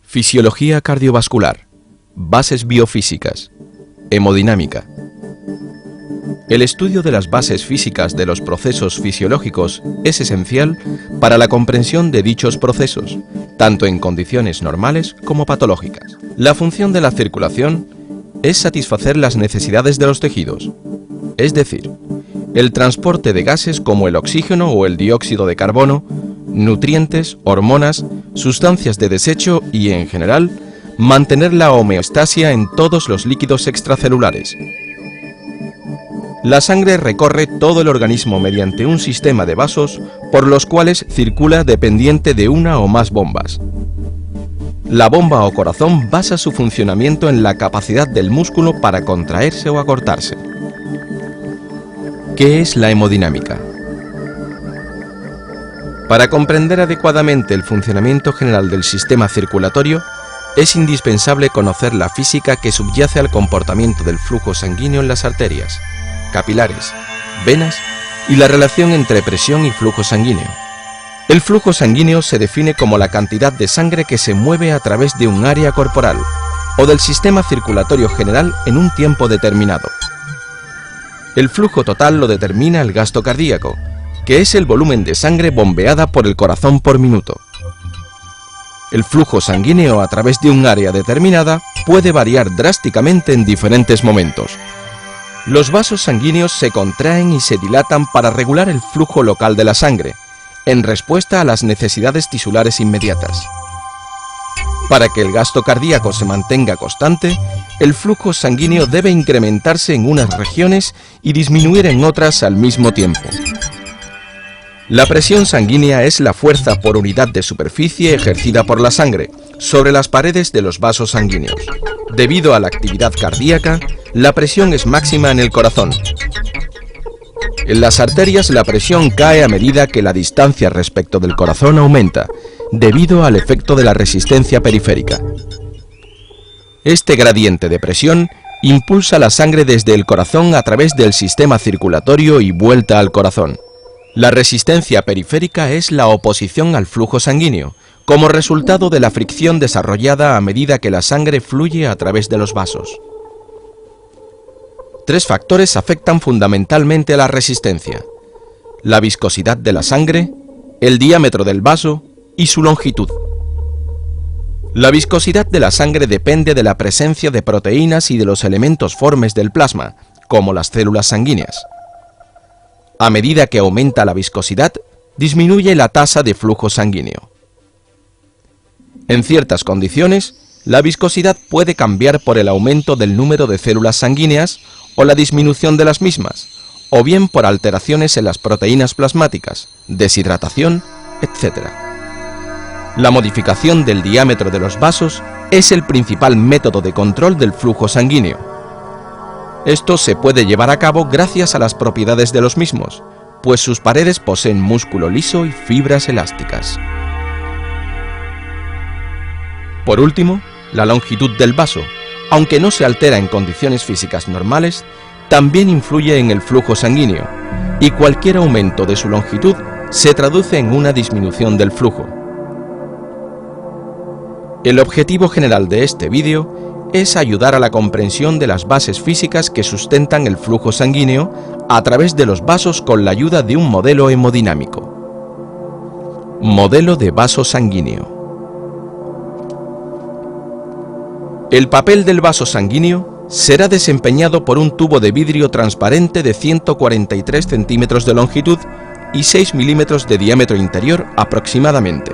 Fisiología cardiovascular, bases biofísicas, hemodinámica. El estudio de las bases físicas de los procesos fisiológicos es esencial para la comprensión de dichos procesos, tanto en condiciones normales como patológicas. La función de la circulación es satisfacer las necesidades de los tejidos, es decir, el transporte de gases como el oxígeno o el dióxido de carbono, nutrientes, hormonas, sustancias de desecho y, en general, mantener la homeostasia en todos los líquidos extracelulares. La sangre recorre todo el organismo mediante un sistema de vasos por los cuales circula dependiente de una o más bombas. La bomba o corazón basa su funcionamiento en la capacidad del músculo para contraerse o acortarse. ¿Qué es la hemodinámica? Para comprender adecuadamente el funcionamiento general del sistema circulatorio, es indispensable conocer la física que subyace al comportamiento del flujo sanguíneo en las arterias, capilares, venas y la relación entre presión y flujo sanguíneo. El flujo sanguíneo se define como la cantidad de sangre que se mueve a través de un área corporal o del sistema circulatorio general en un tiempo determinado. El flujo total lo determina el gasto cardíaco, que es el volumen de sangre bombeada por el corazón por minuto. El flujo sanguíneo a través de un área determinada puede variar drásticamente en diferentes momentos. Los vasos sanguíneos se contraen y se dilatan para regular el flujo local de la sangre, en respuesta a las necesidades tisulares inmediatas. Para que el gasto cardíaco se mantenga constante, el flujo sanguíneo debe incrementarse en unas regiones y disminuir en otras al mismo tiempo. La presión sanguínea es la fuerza por unidad de superficie ejercida por la sangre sobre las paredes de los vasos sanguíneos. Debido a la actividad cardíaca, la presión es máxima en el corazón. En las arterias la presión cae a medida que la distancia respecto del corazón aumenta, debido al efecto de la resistencia periférica. Este gradiente de presión impulsa la sangre desde el corazón a través del sistema circulatorio y vuelta al corazón. La resistencia periférica es la oposición al flujo sanguíneo, como resultado de la fricción desarrollada a medida que la sangre fluye a través de los vasos. Tres factores afectan fundamentalmente a la resistencia: la viscosidad de la sangre, el diámetro del vaso y su longitud. La viscosidad de la sangre depende de la presencia de proteínas y de los elementos formes del plasma, como las células sanguíneas. A medida que aumenta la viscosidad, disminuye la tasa de flujo sanguíneo. En ciertas condiciones, la viscosidad puede cambiar por el aumento del número de células sanguíneas o la disminución de las mismas, o bien por alteraciones en las proteínas plasmáticas, deshidratación, etc. La modificación del diámetro de los vasos es el principal método de control del flujo sanguíneo. Esto se puede llevar a cabo gracias a las propiedades de los mismos, pues sus paredes poseen músculo liso y fibras elásticas. Por último, la longitud del vaso, aunque no se altera en condiciones físicas normales, también influye en el flujo sanguíneo, y cualquier aumento de su longitud se traduce en una disminución del flujo. El objetivo general de este vídeo es ayudar a la comprensión de las bases físicas que sustentan el flujo sanguíneo a través de los vasos con la ayuda de un modelo hemodinámico. Modelo de vaso sanguíneo. El papel del vaso sanguíneo será desempeñado por un tubo de vidrio transparente de 143 centímetros de longitud y 6 milímetros de diámetro interior aproximadamente.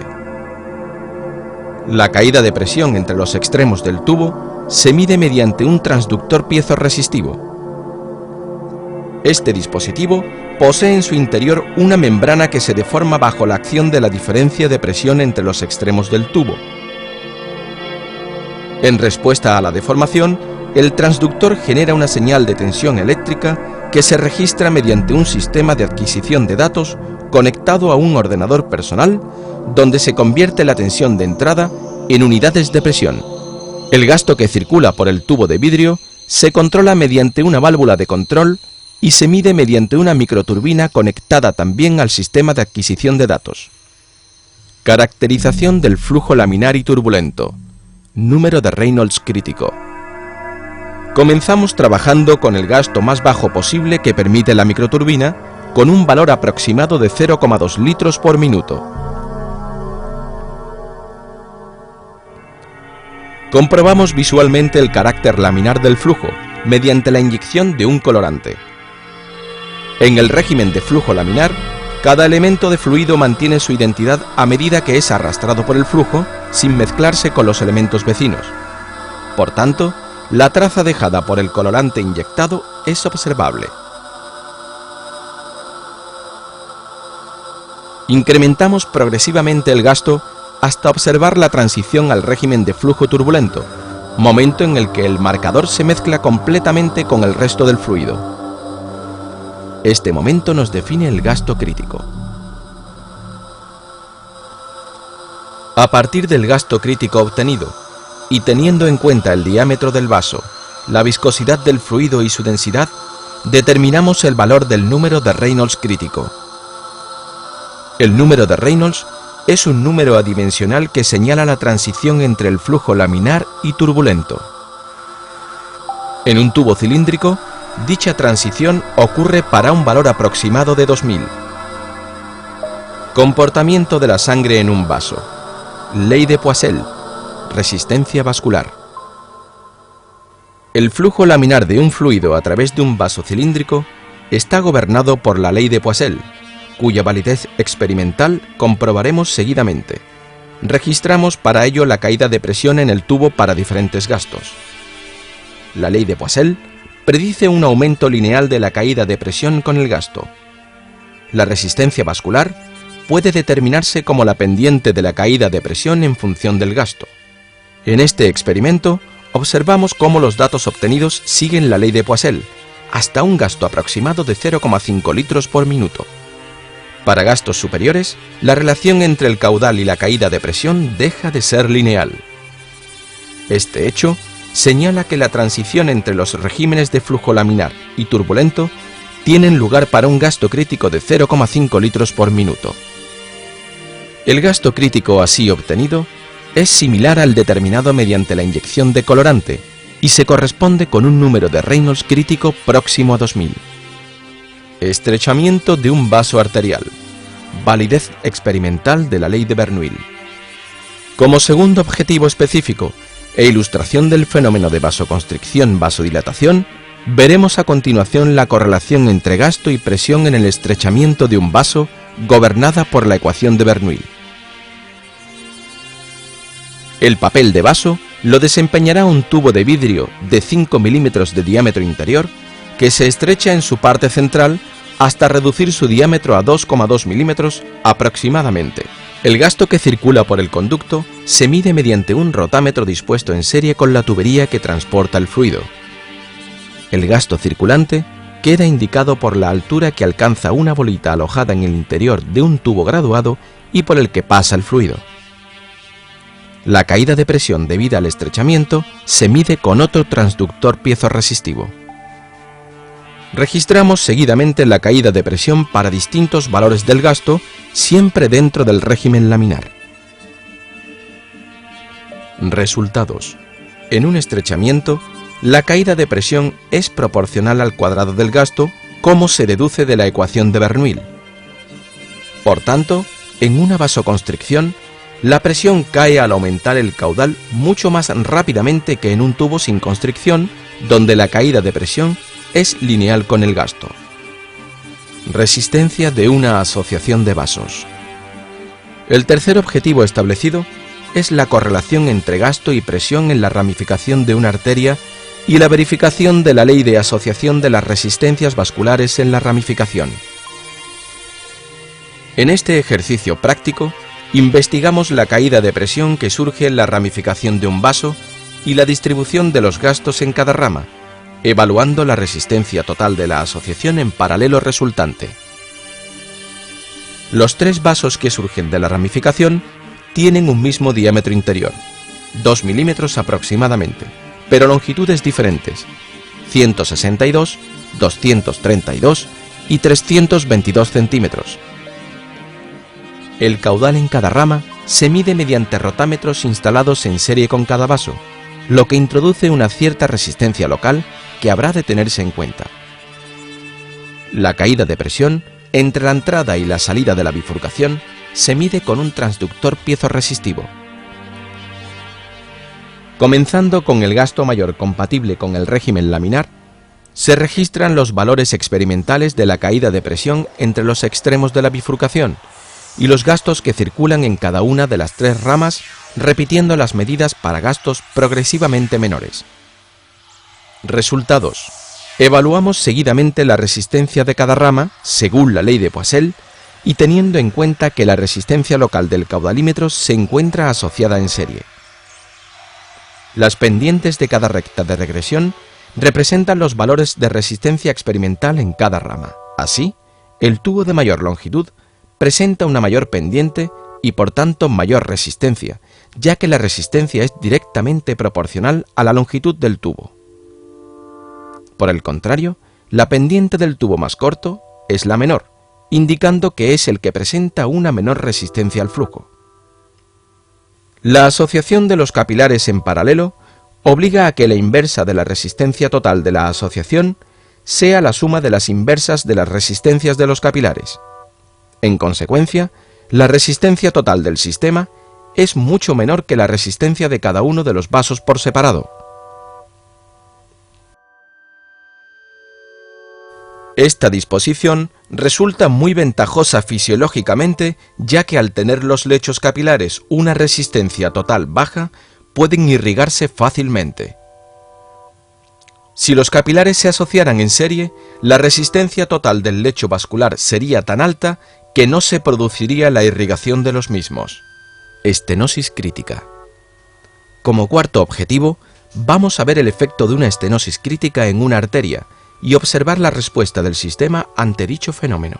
La caída de presión entre los extremos del tubo se mide mediante un transductor piezoresistivo. Este dispositivo posee en su interior una membrana que se deforma bajo la acción de la diferencia de presión entre los extremos del tubo. En respuesta a la deformación, el transductor genera una señal de tensión eléctrica que se registra mediante un sistema de adquisición de datos conectado a un ordenador personal, donde se convierte la tensión de entrada en unidades de presión. El gasto que circula por el tubo de vidrio se controla mediante una válvula de control y se mide mediante una microturbina conectada también al sistema de adquisición de datos. Caracterización del flujo laminar y turbulento. número de Reynolds crítico. Comenzamos trabajando con el gasto más bajo posible que permite la microturbina, con un valor aproximado de 0,2 litros por minuto. Comprobamos visualmente el carácter laminar del flujo mediante la inyección de un colorante. En el régimen de flujo laminar, cada elemento de fluido mantiene su identidad a medida que es arrastrado por el flujo sin mezclarse con los elementos vecinos. Por tanto, la traza dejada por el colorante inyectado es observable. Incrementamos progresivamente el gasto hasta observar la transición al régimen de flujo turbulento, momento en el que el marcador se mezcla completamente con el resto del fluido. Este momento nos define el gasto crítico. A partir del gasto crítico obtenido, y teniendo en cuenta el diámetro del vaso, la viscosidad del fluido y su densidad, determinamos el valor del número de Reynolds crítico. El número de Reynolds es un número adimensional que señala la transición entre el flujo laminar y turbulento. En un tubo cilíndrico, dicha transición ocurre para un valor aproximado de 2000. Comportamiento de la sangre en un vaso. Ley de Poiseuille. Resistencia vascular. El flujo laminar de un fluido a través de un vaso cilíndrico está gobernado por la ley de Poiseuille, cuya validez experimental comprobaremos seguidamente. Registramos para ello la caída de presión en el tubo para diferentes gastos. La ley de Poiseuille predice un aumento lineal de la caída de presión con el gasto. La resistencia vascular puede determinarse como la pendiente de la caída de presión en función del gasto. En este experimento, observamos cómo los datos obtenidos siguen la ley de Poiseuille, hasta un gasto aproximado de 0,5 litros por minuto. Para gastos superiores, la relación entre el caudal y la caída de presión deja de ser lineal. Este hecho señala que la transición entre los regímenes de flujo laminar y turbulento tienen lugar para un gasto crítico de 0,5 litros por minuto. El gasto crítico así obtenido es similar al determinado mediante la inyección de colorante y se corresponde con un número de Reynolds crítico próximo a 2000. Estrechamiento de un vaso arterial. Validez experimental de la ley de Bernoulli. Como segundo objetivo específico e ilustración del fenómeno de vasoconstricción-vasodilatación, veremos a continuación la correlación entre gasto y presión en el estrechamiento de un vaso gobernada por la ecuación de Bernoulli. El papel de vaso lo desempeñará un tubo de vidrio de 5 milímetros de diámetro interior que se estrecha en su parte central hasta reducir su diámetro a 2,2 milímetros aproximadamente. El gasto que circula por el conducto se mide mediante un rotámetro dispuesto en serie con la tubería que transporta el fluido. El gasto circulante queda indicado por la altura que alcanza una bolita alojada en el interior de un tubo graduado y por el que pasa el fluido. La caída de presión debida al estrechamiento se mide con otro transductor piezoresistivo. Registramos seguidamente la caída de presión para distintos valores del gasto, siempre dentro del régimen laminar. Resultados. En un estrechamiento, la caída de presión es proporcional al cuadrado del gasto, como se deduce de la ecuación de Bernoulli. Por tanto, en una vasoconstricción, la presión cae al aumentar el caudal mucho más rápidamente que en un tubo sin constricción, donde la caída de presión es lineal con el gasto. Resistencia de una asociación de vasos. El tercer objetivo establecido es la correlación entre gasto y presión en la ramificación de una arteria y la verificación de la ley de asociación de las resistencias vasculares en la ramificación. En este ejercicio práctico, investigamos la caída de presión que surge en la ramificación de un vaso y la distribución de los gastos en cada rama, evaluando la resistencia total de la asociación en paralelo resultante. Los tres vasos que surgen de la ramificación tienen un mismo diámetro interior, 2 milímetros aproximadamente, pero longitudes diferentes, 162, 232 y 322 centímetros. El caudal en cada rama se mide mediante rotámetros instalados en serie con cada vaso, lo que introduce una cierta resistencia local que habrá de tenerse en cuenta. La caída de presión entre la entrada y la salida de la bifurcación se mide con un transductor piezo-resistivo. Comenzando con el gasto mayor compatible con el régimen laminar, se registran los valores experimentales de la caída de presión entre los extremos de la bifurcación y los gastos que circulan en cada una de las tres ramas, repitiendo las medidas para gastos progresivamente menores. Resultados. Evaluamos seguidamente la resistencia de cada rama, según la ley de Poiseuille, y teniendo en cuenta que la resistencia local del caudalímetro se encuentra asociada en serie. Las pendientes de cada recta de regresión representan los valores de resistencia experimental en cada rama. Así, el tubo de mayor longitud presenta una mayor pendiente y por tanto mayor resistencia, ya que la resistencia es directamente proporcional a la longitud del tubo. Por el contrario, la pendiente del tubo más corto es la menor, indicando que es el que presenta una menor resistencia al flujo. La asociación de los capilares en paralelo obliga a que la inversa de la resistencia total de la asociación sea la suma de las inversas de las resistencias de los capilares. En consecuencia, la resistencia total del sistema es mucho menor que la resistencia de cada uno de los vasos por separado. Esta disposición resulta muy ventajosa fisiológicamente, ya que al tener los lechos capilares una resistencia total baja, pueden irrigarse fácilmente. Si los capilares se asociaran en serie, la resistencia total del lecho vascular sería tan alta que no se produciría la irrigación de los mismos. Estenosis crítica. Como cuarto objetivo, vamos a ver el efecto de una estenosis crítica en una arteria y observar la respuesta del sistema ante dicho fenómeno.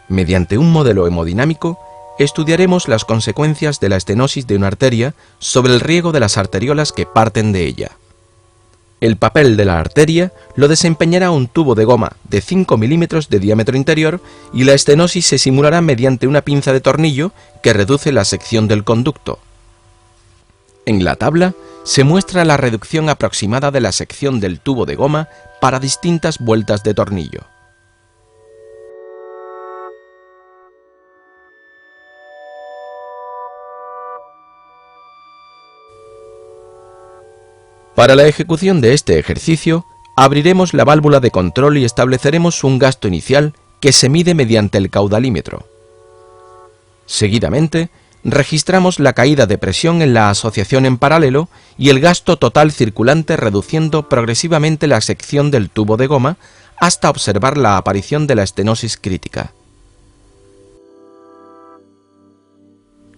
Mediante un modelo hemodinámico, estudiaremos las consecuencias de la estenosis de una arteria sobre el riego de las arteriolas que parten de ella. El papel de la arteria lo desempeñará un tubo de goma de 5 milímetros de diámetro interior y la estenosis se simulará mediante una pinza de tornillo que reduce la sección del conducto. En la tabla se muestra la reducción aproximada de la sección del tubo de goma para distintas vueltas de tornillo. Para la ejecución de este ejercicio, abriremos la válvula de control y estableceremos un gasto inicial que se mide mediante el caudalímetro. Seguidamente, registramos la caída de presión en la asociación en paralelo y el gasto total circulante reduciendo progresivamente la sección del tubo de goma hasta observar la aparición de la estenosis crítica.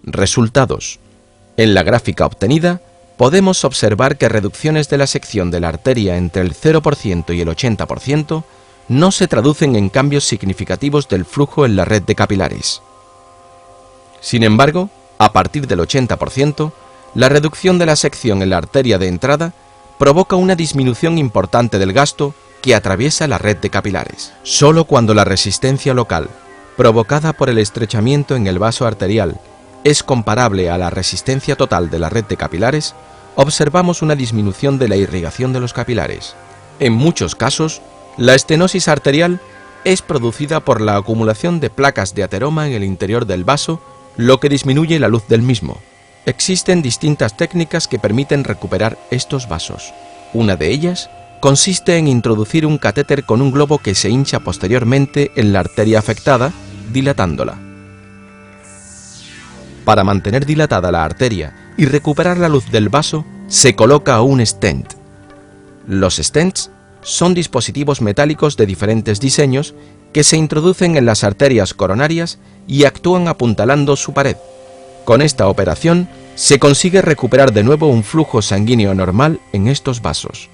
Resultados. En la gráfica obtenida, podemos observar que reducciones de la sección de la arteria entre el 0% y el 80% no se traducen en cambios significativos del flujo en la red de capilares. Sin embargo, a partir del 80%, la reducción de la sección en la arteria de entrada provoca una disminución importante del gasto que atraviesa la red de capilares. Solo cuando la resistencia local, provocada por el estrechamiento en el vaso arterial, es comparable a la resistencia total de la red de capilares, observamos una disminución de la irrigación de los capilares. En muchos casos, la estenosis arterial es producida por la acumulación de placas de ateroma en el interior del vaso, lo que disminuye la luz del mismo. Existen distintas técnicas que permiten recuperar estos vasos. Una de ellas consiste en introducir un catéter con un globo que se hincha posteriormente en la arteria afectada, dilatándola. Para mantener dilatada la arteria y recuperar la luz del vaso, se coloca un stent. Los stents son dispositivos metálicos de diferentes diseños que se introducen en las arterias coronarias y actúan apuntalando su pared. Con esta operación se consigue recuperar de nuevo un flujo sanguíneo normal en estos vasos.